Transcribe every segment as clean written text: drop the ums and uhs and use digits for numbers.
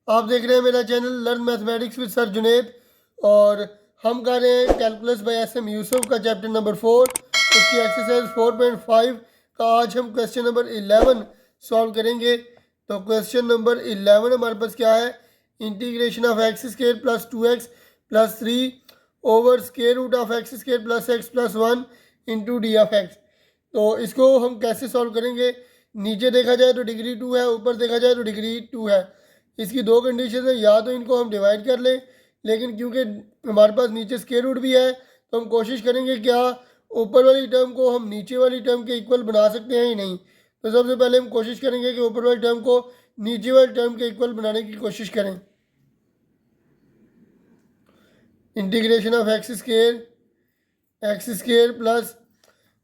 आप देख रहे हैं मेरा channel learn mathematics with sir Junaid और हम कर रहे हैं calculus by S M Yusuf का चैप्टर नंबर 4 उसकी एक्सरसाइज 4.5 का आज हम क्वेश्चन नंबर 11 सॉल्व करेंगे। तो क्वेश्चन नंबर 11 हमारे पास क्या है, integration of x square plus 2x plus 3 over square root of x square plus x plus 1 into d of x. तो इसको हम कैसे सॉल्व करेंगे, नीचे देखा जाए तो डिग्री 2 है, ऊपर देखा जाए तो डिग्री 2 है। इसकी दो कंडीशन है, या तो इनको हम डिवाइड कर लें, लेकिन क्योंकि हमारे पास नीचे स्क्वायर रूट भी है तो हम कोशिश करेंगे क्या ऊपर वाली टर्म को हम नीचे वाली टर्म के इक्वल बना सकते हैं या नहीं। तो सबसे पहले हम कोशिश करेंगे कि ऊपर वाली टर्म को नीचे वाली टर्म के इक्वल बनाने की कोशिश करें। Integration of x square plus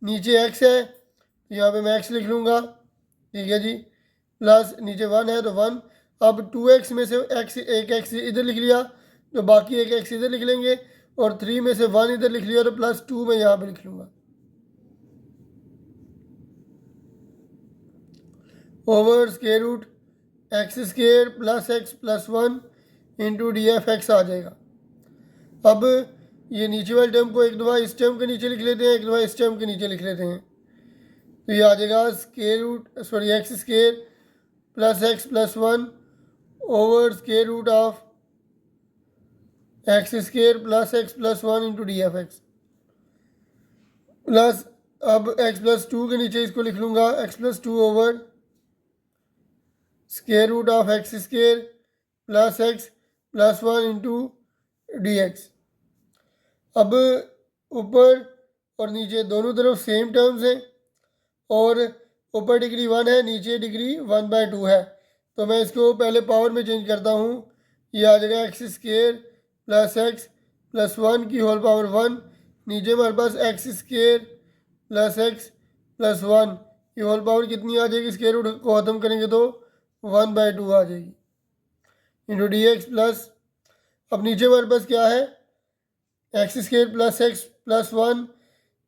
नीचे एक्स है तो यहाँ पे मैं एक्स लिख लूँगा, ठीक है जी, प्लस नीचे 1 है तो 1। अब 2x में से x एक एक्स इधर लिख लिया तो बाकी एक एक्स इधर लिख लेंगे, और 3 में से 1 इधर लिख लिया तो प्लस 2 में यहाँ पे लिख लूँगा। Over square root x square plus x plus 1 into d f x आ जाएगा। अब ये नीचे वाले टर्म को एक दफ़ा इस टर्म के नीचे लिख लेते हैं, एक दफ़ा इस टर्म के नीचे लिख लेते हैं। तो ये आ जाएगा square root x square plus x plus 1 over square root of x square plus 1 into d f x plus, अब एक्स प्लस 2 के नीचे इसको लिख लूँगा x plus 2 over square root of x square plus 1 into d x. अब ऊपर और नीचे दोनों तरफ सेम टर्म्स हैं, और ऊपर डिग्री 1 है, नीचे डिग्री 1/2 है। तो मैं इसको पहले पावर में चेंज करता हूँ, ये आ जाएगा x square plus x plus 1 की होल पावर 1, नीचे हमारे पास x square plus x plus 1 की होल पावर कितनी आ जाएगी, स्क्वायर रूट को ख़त्म करेंगे तो 1/2 आ जाएगी इंटू डी एक्स प्लस, अब नीचे हमारे पास क्या है x square plus x plus 1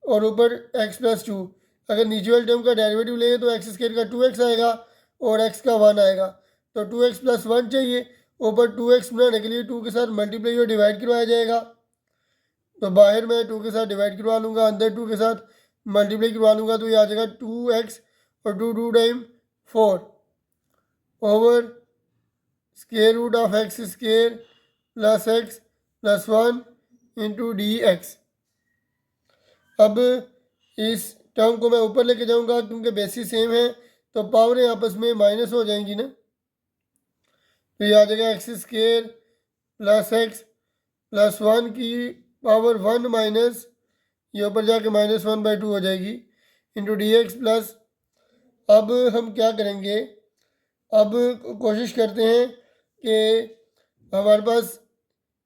और ऊपर एक्स प्लस 2। अगर नीचे वाले टर्म का डेरिवेटिव लें तो एक्स स्क्वायर का 2x आएगा और x का 1 आएगा, तो 2x प्लस 1 चाहिए। ऊपर 2x बनाने के लिए 2 के साथ मल्टीप्लाई और डिवाइड करवाया जाएगा, तो बाहर मैं 2 के साथ डिवाइड करवा लूँगा, अंदर 2 के साथ मल्टीप्लाई करवा लूँगा, तो ये आ जाएगा 2x और 2 time 4 over square root of x square plus x plus 1 into d x. अब इस टर्म को मैं ऊपर लेके जाऊंगा क्योंकि बेसिस सेम है तो पावरें आपस में माइनस हो जाएंगी ना, तो ये आ जाएगा x square plus x plus 1 की पावर 1 माइनस ये ऊपर जाके -1/2 हो जाएगी इंटू डी एक्स प्लस। अब हम क्या करेंगे, अब कोशिश करते हैं कि हमारे पास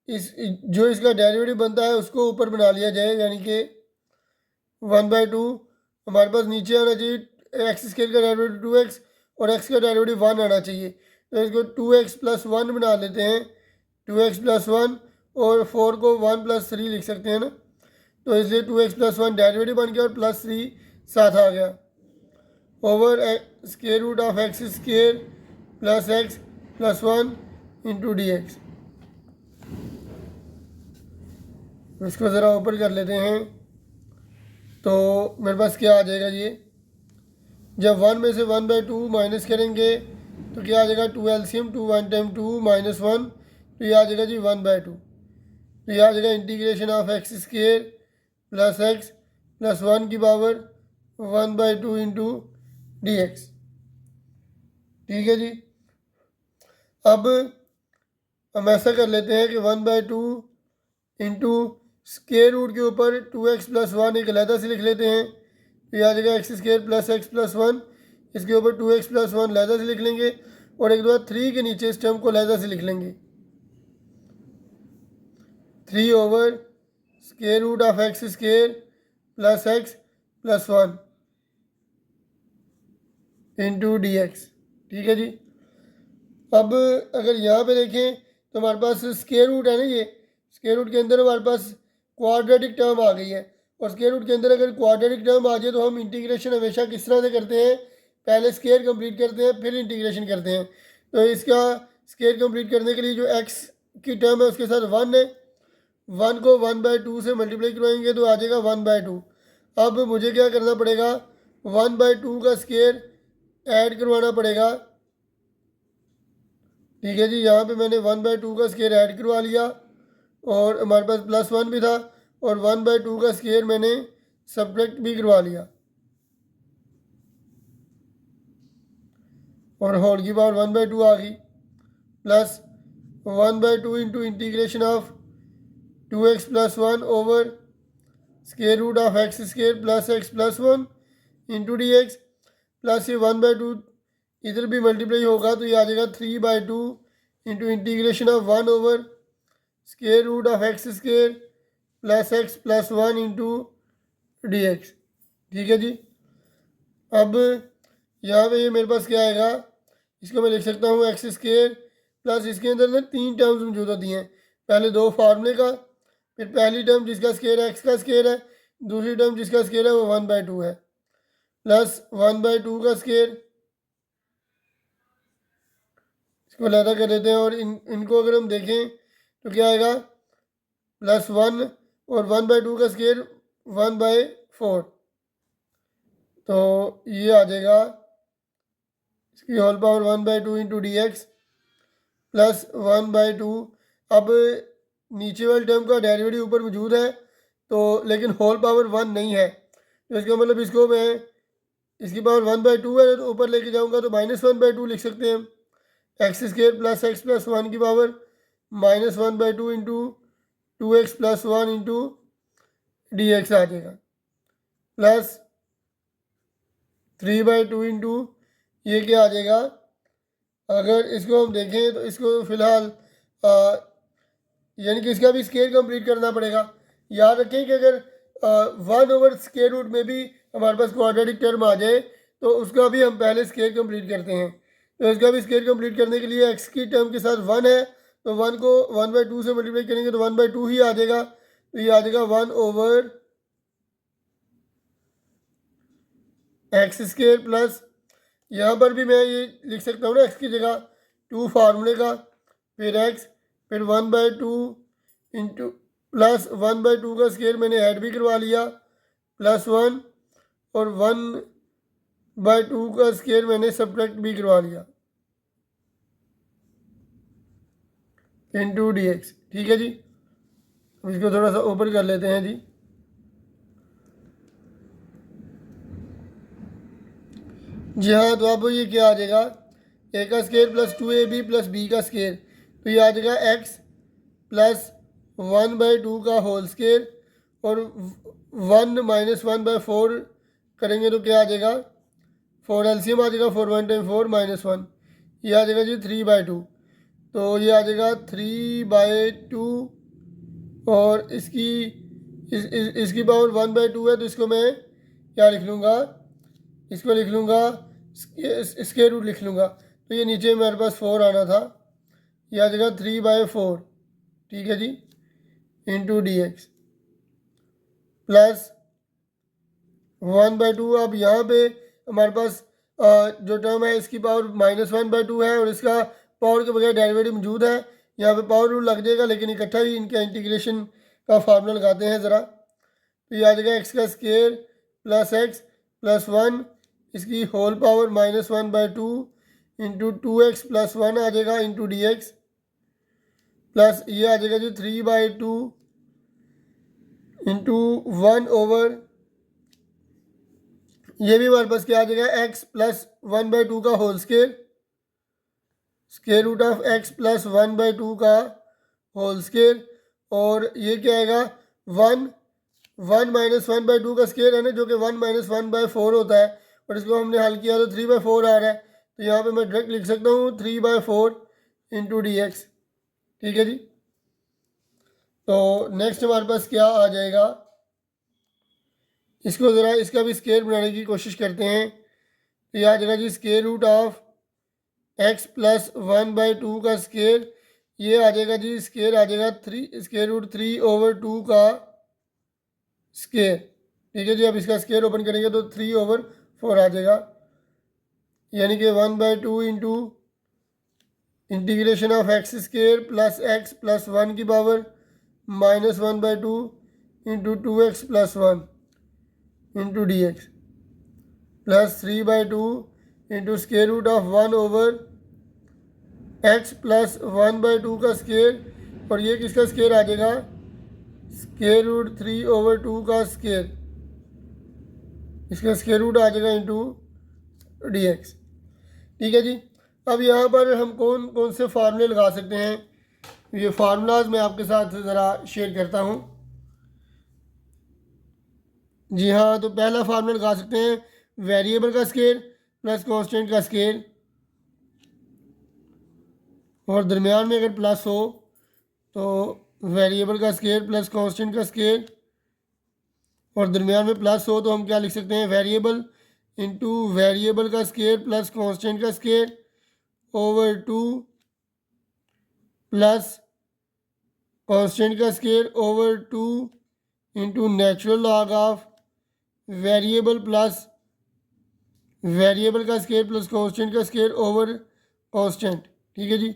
इस जो इसका डेरिवेटिव बनता है उसको ऊपर बना लिया जाए, यानी कि 1/2 हमारे पास नीचे आना चाहिए, एक्स स्क्वायर का डेरिवेटिव 2x और x का डेरिवेटिव 1 आना चाहिए, तो इसको 2x प्लस 1 बना लेते हैं, 2x प्लस 1 और 4 को 1 प्लस 3 लिख सकते हैं ना, तो इसलिए 2x प्लस 1 डेरिवेटिव बन गया और प्लस 3 साथ आ गया over square root of x square plus x plus 1 into d x. इसको ज़रा ऊपर कर लेते हैं, तो मेरे पास क्या आ जाएगा, ये जब 1 में से 1/2 माइनस करेंगे तो क्या आ जाएगा 2 एलसीएम 2 1 टाइम 2 -1, तो ये आ जाएगा जी 1/2। तो ये आ जाएगा integration of x square plus x plus 1 की पावर 1/2 इंटू डी एक्स, ठीक है जी। अब हम ऐसा कर लेते हैं कि 1/2 इंटू स्क्वायर रूट के ऊपर 2x प्लस 1 एक अलहदा से लिख लेते हैं, तो ये आ जाएगा x square plus x plus 1, इसके ऊपर 2x प्लस 1 अलहदा से लिख लेंगे, और एक दो 3 के नीचे इस टर्म को अलहदा से लिख लेंगे, 3 over square root of x square plus x plus 1 into d x, ठीक है जी। अब अगर यहाँ पे देखें तो हमारे पास स्क्वायर रूट है ना, ये स्क्वायर रूट के अंदर हमारे पास क्वाड्रेटिक टर्म आ गई है, और स्क्वायर रूट के अंदर अगर क्वाड्रेटिक टर्म आ जाए तो हम इंटीग्रेशन हमेशा किस तरह से करते हैं, पहले स्क्वायर कंप्लीट करते हैं फिर इंटीग्रेशन करते हैं। तो इसका स्केयर कंप्लीट करने के लिए जो एक्स की टर्म है उसके साथ 1 है, 1 को 1/2 से मल्टीप्लाई करवाएंगे तो आ जाएगा 1/2। अब मुझे क्या करना पड़ेगा, 1/2 का स्केयर ऐड करवाना पड़ेगा। ठीक है जी, यहाँ पे मैंने 1/2 का स्केयर ऐड करवा लिया और हमारे पास +1 भी था और 1/2 का स्केयर मैंने सब्ट्रैक्ट भी करवा लिया और होल की पावर 1/2 आ गई, plus 1/2 into integration of 2x + 1 over square root of x square plus x plus 1 into d x, plus ये 1/2 इधर भी मल्टीप्लाई होगा तो ये आ जाएगा 3/2 into integration of 1 over square root of x square plus x plus 1 into d x. ठीक है जी, अब यहाँ पे ये मेरे पास क्या आएगा, इसको मैं लिख सकता हूँ एक्स स्केयर प्लस इसके अंदर ना 3 टर्म्स मौजूद होती हैं, पहले 2 फार्मूले का, फिर पहली टर्म जिसका स्केयर एक्स का स्केयर है, दूसरी टर्म जिसका स्केयर है वो 1/2 है, प्लस 1/2 का स्केयर, इसको लहदा कर देते हैं और इनको अगर हम देखें तो क्या आएगा, +1 और 1/2 का स्केयर 1/4, तो ये आ जाएगा इसकी whole power 1/2 into d x plus 1/2। अब नीचे वाली टर्म का डेरिवेटिव ऊपर मौजूद है तो लेकिन होल पावर 1 नहीं है, तो इसका मतलब इसको मैं इसकी पावर 1/2 है तो ऊपर लेके जाऊंगा तो -1/2 लिख सकते हैं हम, x square plus x plus 1 की power -1/2 into 2x + 1 into d x आ जाएगा, प्लस 3/2 इंटू ये क्या आ जाएगा, अगर इसको हम देखें तो इसको फ़िलहाल यानी कि इसका भी स्केयर कंप्लीट करना पड़ेगा। याद रखें कि अगर 1 ओवर स्केयर रूट में भी हमारे पास क्वाड्रेटिक टर्म आ जाए तो उसका भी हम पहले स्केयर कंप्लीट करते हैं, तो इसका भी स्केयर कंप्लीट करने के लिए एक्स की टर्म के साथ 1 है तो 1 को 1/2 से मल्टीप्लाई करेंगे तो 1/2 ही आ जाएगा, तो ये आ जाएगा 1 ओवर एक्स स्केयर प्लस यहाँ पर भी मैं ये लिख सकता हूँ ना एक्स की जगह 2 फार्मूले का, फिर एक्स, फिर 1/2 इंटू प्लस 1/2 का स्केयर मैंने ऐड भी करवा लिया, +1 और 1/2 का स्केयर मैंने सब्ट्रैक्ट भी करवा लिया इंटू डी एक्स। ठीक है जी, अब इसको थोड़ा सा ओपन कर लेते हैं जी। जी हाँ, तो अब ये क्या आ जाएगा, ए का square plus 2ab plus B का स्केयर, तो ये आ जाएगा एक्स प्लस 1/2 का होल स्केयर और 1 - 1/4 करेंगे तो क्या आ जाएगा, 4 एलसीएम आ जाएगा, 4 1 टाइम 4 -1, ये आ जाएगा जी 3/2, तो ये आ जाएगा 3/2 और इसकी पावर 1/2 है तो इसको मैं क्या लिख लूँगा, इसको लिख लूँगा स्केयर रूट लिख लूँगा, तो ये नीचे मेरे पास 4 आना था, ये आ जाएगा 3/4। ठीक है जी, इंटू डी एक्स प्लस 1/2। अब यहाँ पे हमारे पास जो टर्म है इसकी पावर -1/2 है और इसका पावर के बगैर डेरिवेटिव मौजूद है, यहाँ पे पावर रूल लग जाएगा लेकिन इकट्ठा ही इनका इंटीग्रेशन का फार्मूला लगाते हैं ज़रा, तो ये आ जाएगा एक्स का स्केयर प्लस एक्स प्लस 1 इसकी होल पावर -1/2 इंटू 2x + 1 आ जाएगा इंटू डी एक्स, प्लस ये आ जाएगा जी 3/2 इंटू 1 ओवर ये भी हमारे पास क्या आ जाएगा एक्स प्लस 1/2 का whole square, square root of x plus 1/2 का होल स्केयर, और ये क्या आएगा 1 1 - 1/2 का स्केयर है ना जो कि 1 - 1/4 होता है और इसको हमने हल किया तो 3/4 आ रहा है, तो यहाँ पे मैं डायरेक्ट लिख सकता हूँ 3/4 इंटू डी एक्स। ठीक है जी, तो नेक्स्ट हमारे पास क्या आ जाएगा, इसको ज़रा इसका भी स्केयर बनाने की कोशिश करते हैं, तो ये आ जाएगा जी square root of x plus 1/2 का स्केयर, ये आ जाएगा जी स्केयर आ जाएगा 3 स्केयर रूट 3/2 का स्केयर। ठीक है जी, अब इसका स्केयर ओपन करेंगे तो 3/4 आ जाएगा, यानी कि 1/2 into integration of x square plus x plus one की power -1/2 into 2x plus one into d x plus 3/2 into square root of 1 over x plus 1/2 का स्केयर, और ये किसका स्केयर आ जाएगा, स्केयर रूट 3/2 का स्केयर, इसका स्केयर रूट आ जाएगा into d x. ठीक है जी। अब यहाँ पर हम कौन कौन से फार्मूले लगा सकते हैं, ये फार्मूलाज मैं आपके साथ ज़रा शेयर करता हूँ। जी हाँ, तो पहला फार्मूला लगा सकते हैं वेरिएबल का स्केयर प्लस कांस्टेंट का स्केयर, और दरमियान में अगर प्लस हो तो वेरिएबल का स्केयर प्लस कांस्टेंट का स्केयर, और दरमियान में प्लस हो तो हम क्या लिख सकते हैं, वेरिएबल इंटू वेरिएबल का स्केयर प्लस कांस्टेंट का स्केयर ओवर 2 प्लस कांस्टेंट का square over 2 into natural log of variable plus variable का स्केयर प्लस कांस्टेंट का स्केयर ओवर कांस्टेंट। ठीक है जी।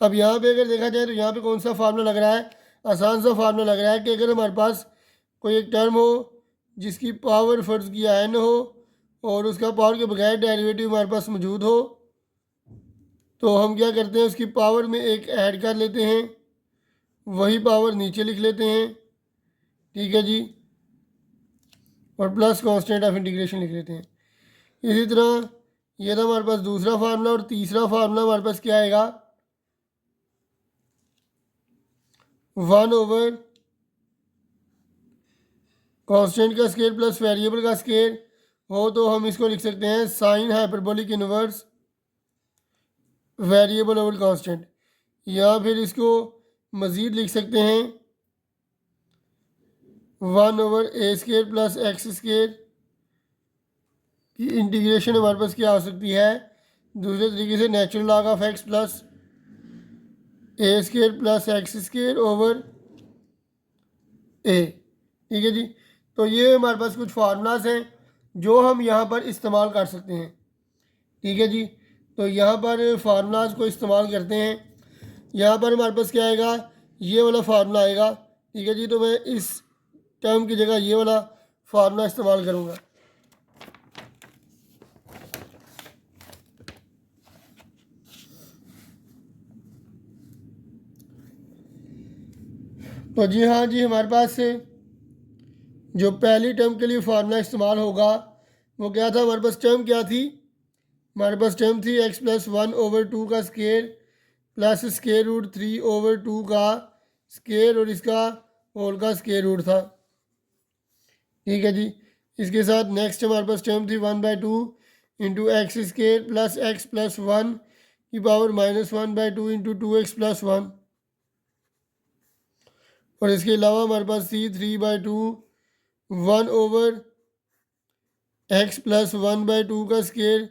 अब यहाँ पे अगर देखा जाए तो यहाँ पे कौन सा फार्मूला लग रहा है, आसान सा फार्मूला लग रहा है कि अगर हमारे पास कोई एक टर्म हो जिसकी पावर फ़र्ज़ किया n हो और उसका पावर के बगैर डेरिवेटिव हमारे पास मौजूद हो, तो हम क्या करते हैं, उसकी पावर में एक ऐड कर लेते हैं, वही पावर नीचे लिख लेते हैं। ठीक है जी। और प्लस कांस्टेंट ऑफ इंटीग्रेशन लिख लेते हैं। इसी तरह ये था हमारे पास दूसरा फार्मूला, और तीसरा फार्मूला हमारे पास क्या आएगा, 1 ओवर कांस्टेंट का स्केयर प्लस वेरिएबल का स्केयर हो तो हम इसको लिख सकते हैं sine hyperbolic inverse variable over constant, या फिर इसको मज़ीद लिख सकते हैं 1 over a square plus x square की इंटीग्रेशन हमारे पास क्या हो सकती है, दूसरे तरीके से natural log of x plus a square plus x square over a. ठीक है जी। तो ये हमारे पास कुछ फार्मूलाज हैं जो हम यहाँ पर इस्तेमाल कर सकते हैं। ठीक है जी। तो यहाँ पर फार्मूलाज को इस्तेमाल करते हैं। यहाँ पर हमारे पास क्या आएगा, ये वाला फार्मूला आएगा। ठीक है जी। तो मैं इस टर्म की जगह ये वाला फार्मूला इस्तेमाल करूँगा। तो जी हाँ जी, हमारे पास जो पहली टर्म के लिए फार्मूला इस्तेमाल होगा वो क्या था, हमारे पास टर्म क्या थी, हमारे पास टर्म थी x प्लस 1/2 का स्केयर प्लस स्केयर रूट 3/2 का स्केयर, और इसका होल का स्केयर रूट था। ठीक है जी। इसके साथ नेक्स्ट हमारे पास टर्म थी 1/2 into x square plus x plus 1 की पावर -1/2 इंटू 2x प्लस 1, और इसके अलावा हमारे पास थी 3/2 1 ओवर एक्स प्लस 1/2 का स्केयर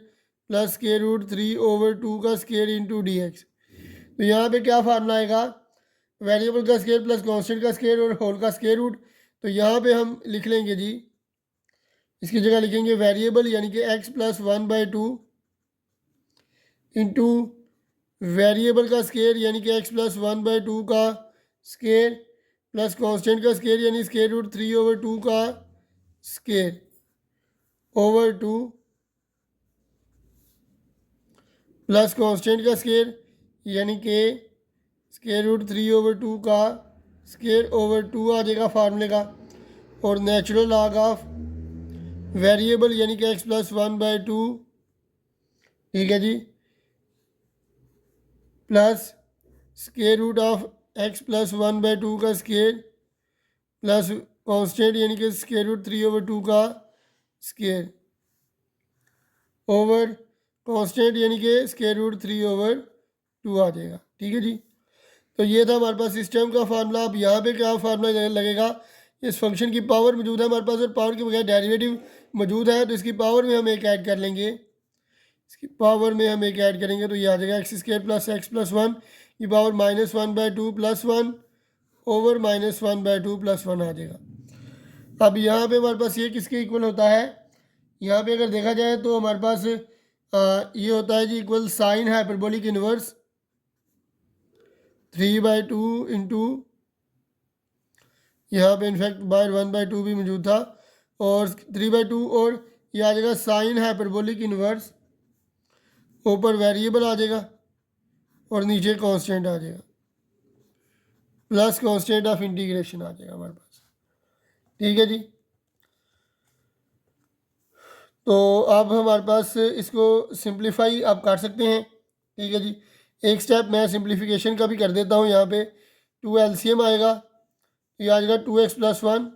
प्लस स्केयर रूट 3/2 का स्केयर इंटू डी एक्स। तो यहाँ पे क्या फार्मूला आएगा, वेरिएबल का स्केयर प्लस कांस्टेंट का स्केयर और होल का स्केयर रूट। तो यहाँ पे हम लिख लेंगे जी, इसकी जगह लिखेंगे वेरिएबल यानी कि एक्स प्लस 1/2 इंटू वेरिएबल का स्केयर यानी कि एक्स प्लस 1/2 का स्केयर प्लस कांस्टेंट का स्केयर यानी स्केयर रूट 3/2 का स्केयर ओवर 2 प्लस कांस्टेंट का स्केयर यानी कि स्केयर रूट 3/2 का स्केयर ओवर 2 आ जाएगा फार्मूले का, और नेचुरल लॉग ऑफ वेरिएबल यानी कि एक्स प्लस 1/2। ठीक है जी। Plus square root of x plus 1/2 का स्केयर प्लस कांस्टेंट यानी कि स्केयर रूट 3/2 का स्केयर ओवर कांस्टेंट यानी कि स्केयर रूट 3/2 आ जाएगा। ठीक है जी। तो ये था हमारे पास सिस्टम का फार्मूला। अब यहाँ पे क्या फार्मूला लगेगा, इस फंक्शन की पावर मौजूद है हमारे पास और पावर के बगैर डेरिवेटिव मौजूद है, तो इसकी पावर में हम एक ऐड कर लेंगे, इसकी पावर में हम एक ऐड करेंगे तो ये आ जाएगा x square plus x plus 1 की पावर -1/2 प्लस 1 ओवर -1/2 प्लस 1 आ जाएगा। अब यहाँ पे हमारे पास ये किसके इक्वल होता है, यहाँ पे अगर देखा जाए तो हमारे पास ये होता है जी equal sine hyperbolic inverse 3/2 into, यहाँ पे इनफैक्ट बाय 1/2 भी मौजूद था, और 3/2, और ये आ जाएगा साइन हाइपरबोलिक इनवर्स, ऊपर वेरिएबल आ जाएगा और नीचे कांस्टेंट आ जाएगा, प्लस कांस्टेंट ऑफ इंटीग्रेशन आ जाएगा हमारे पास। ठीक है जी। तो अब हमारे पास इसको सिंप्लीफाई आप कर सकते हैं। ठीक है जी। एक स्टेप मैं सिंप्लीफिकेशन का भी कर देता हूँ। यहाँ पे 2 LCM आएगा, ये आ जाएगा 2x + 1।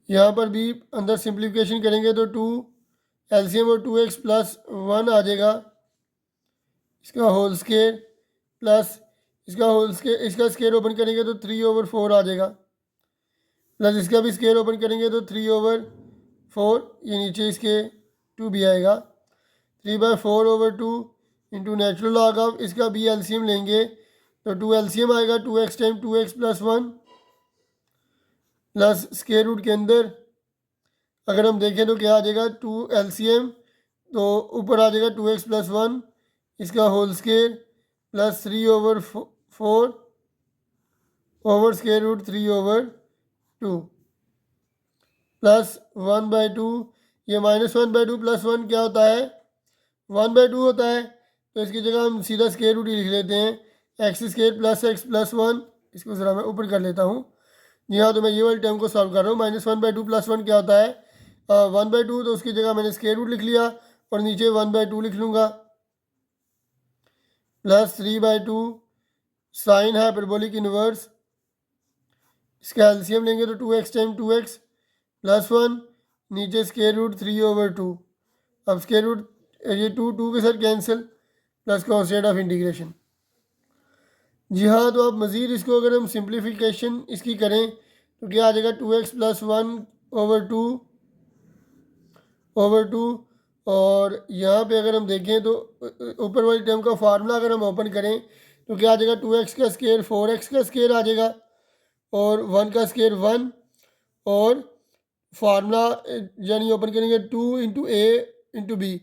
यहाँ पर भी अंदर सिंप्लीफिकेशन करेंगे तो 2 LCM और 2x + 1 आ जाएगा, इसका होल स्केयर, प्लस इसका होल स्केयर, इसका स्केयर ओपन करेंगे तो 3/4 आ जाएगा, प्लस इसका भी स्केयर ओपन करेंगे तो 3/4, ये नीचे इसके 2 भी आएगा, 3/4/2 इंटू नेचुरल लॉग ऑफ, इसका भी LCM लेंगे तो 2 LCM आएगा, 2x time 2x + 1, plus square root के अंदर अगर हम देखें तो क्या आ जाएगा, 2 LCM, तो ऊपर आ जाएगा 2x + 1, इसका whole square, plus 3/4 over square root 3/2, plus 1/2, ये -1/2 + 1 क्या होता है, 1/2 होता है, तो इसकी जगह हम सीधा स्केयर रूट ही लिख लेते हैं, x² + x + 1। इसको ज़रा मैं ऊपर कर लेता हूँ। जी हाँ, तो मैं ये वाली टर्म को सॉल्व कर रहा हूँ। -1/2 + 1 क्या होता है, 1/2, तो उसकी जगह मैंने स्केयर रूट लिख लिया और नीचे 1/2 लिख लूँगा, प्लस 3/2 साइन हाइपरबोलिक इनवर्स, इसका LCM लेंगे तो 2x टाइम 2x + 1, नीचे स्केयर रूट 3/2। अब स्केयर रूट ये 2 के साथ cancel, plus constant of integration. जी हाँ, तो अब मज़ीद इसको अगर हम सिंप्लीफिकेशन इसकी करें तो क्या आ जाएगा, 2x + 1/2 और यहाँ पे अगर हम देखें तो ऊपर वाली टर्म का फार्मूला अगर हम ओपन करें तो क्या आ जाएगा, 2x का स्केयर 4x का स्केयर आ जाएगा और 1 का स्केयर 1, और फार्मूला यानी ओपन करेंगे 2 × a × b,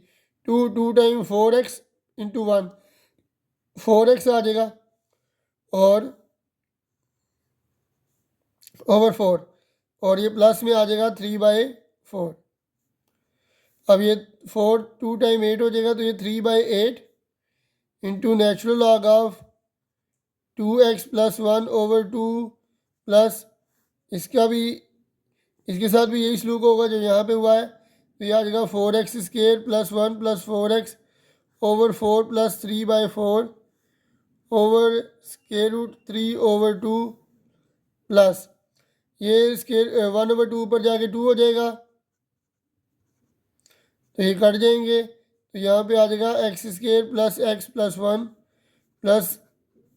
2 time 4x × 1, 4x आ जाएगा और ओवर 4, और ये प्लस में आ जाएगा 3/4। अब ये 4 2 टाइम 8 हो जाएगा, तो ये 3/8 into natural log of 2x + 1/2 plus इसका भी, इसके साथ भी यही सलूक होगा जो यहाँ पे हुआ है, तो ये आ जाएगा 4x² + 1 + 4x/4 plus 3/4 over square root 3/2 plus ये स्केयर 1/2 ऊपर जाके 2 हो जाएगा, तो ये कट जाएंगे, तो यहाँ पे आ जाएगा x² + x + 1 plus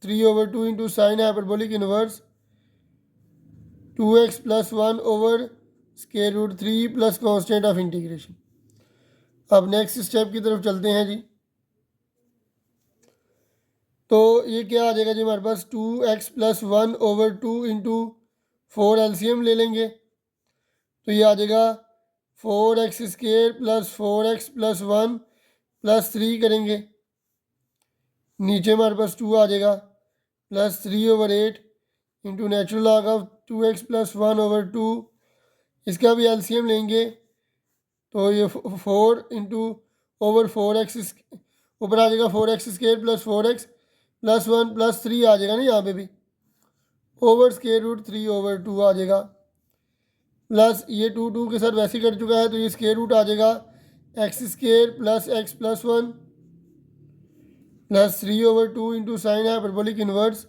3/2 into sine hyperbolic inverse 2x + 1 over square root 3 plus constant of integration. अब नेक्स्ट स्टेप की तरफ चलते हैं जी। तो ये क्या आ जाएगा जी हमारे पास, 2x + 1/2 इंटू 4 LCM ले लेंगे, तो ये आ जाएगा 4x² + 4x + 1 प्लस 3 करेंगे, नीचे हमारे पास 2 आ जाएगा, plus 3/8 into natural log of 2x + 1/2, इसका भी LCM लेंगे तो ये 4 इंटू ओवर 4x ऊपर आ जाएगा 4x² + 4x + 1 प्लस 3 आ जाएगा ना यहाँ पे भी, ओवर स्केयर रूट 3/2 आ जाएगा, प्लस ये 2 के साथ वैसे कट चुका है, तो ये स्केयर रूट आ जाएगा x² + x + 1 plus 3/2 into sine hyperbolic inverse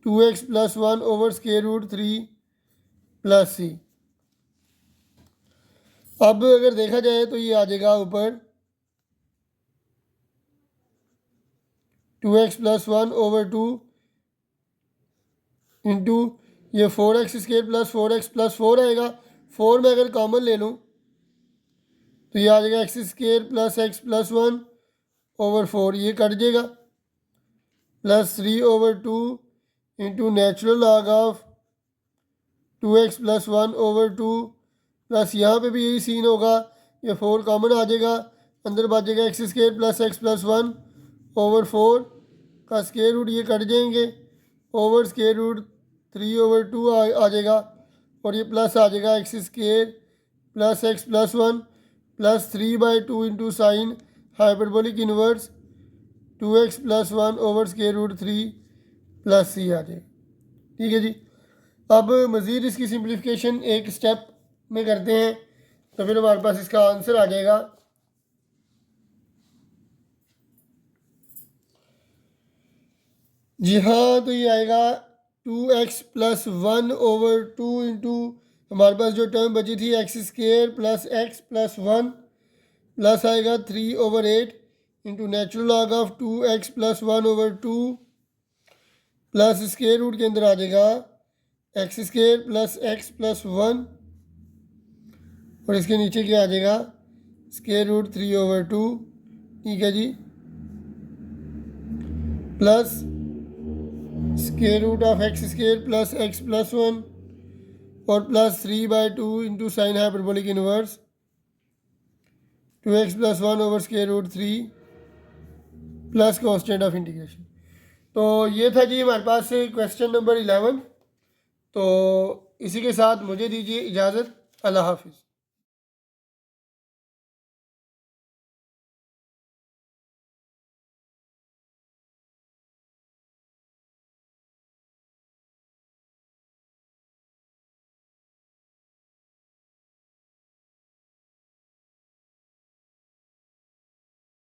2x + 1 over square root 3 plus c। अब अगर देखा जाए तो ये आ जाएगा ऊपर 2x + 1/2 इंटू ये 4x² + 4x + 4 आएगा, 4 में अगर कॉमन ले लूँ तो ये आ जाएगा x² + x + 1 ओवर 4, ये कट जाएगा, plus 3/2 into natural log of 2x + 1/2 plus यहाँ पे भी यही सीन होगा, ये 4 कॉमन आ जाएगा, अंदर बच जाएगा x² + x + 1 ओवर 4 का स्क्वायर रूट ये कट जाएंगे, ओवर स्क्वायर रूट 3/2 आ जाएगा, और ये प्लस आ जाएगा x square plus x plus 1 plus 3/2 into sine hyperbolic inverse 2x plus 1 over square root 3 plus c आ जाएगा। ठीक है जी। अब मज़ीद इसकी सिंप्लीफिकेशन एक स्टेप में करते हैं, तो फिर हमारे पास इसका आंसर आ जाएगा। जी हाँ, तो ये आएगा 2x प्लस 1 ओवर 2 इंटू हमारे पास जो टर्म बची थी x square plus x plus 1 plus आएगा 3/8 into natural log of 2x plus 1 over 2 plus square root के अंदर आ जाएगा x square plus x plus 1 और इसके नीचे क्या आ जाएगा स्क्वायर रूट 3/2। ठीक है जी, plus square root of x square plus x plus 1 और plus 3/2 into sine hyperbolic inverse 2x plus 1 over square root 3 plus constant of integration. तो ये था जी हमारे पास क्वेश्चन नंबर 11। तो इसी के साथ मुझे दीजिए इजाज़त। अल्लाह हाफिज़।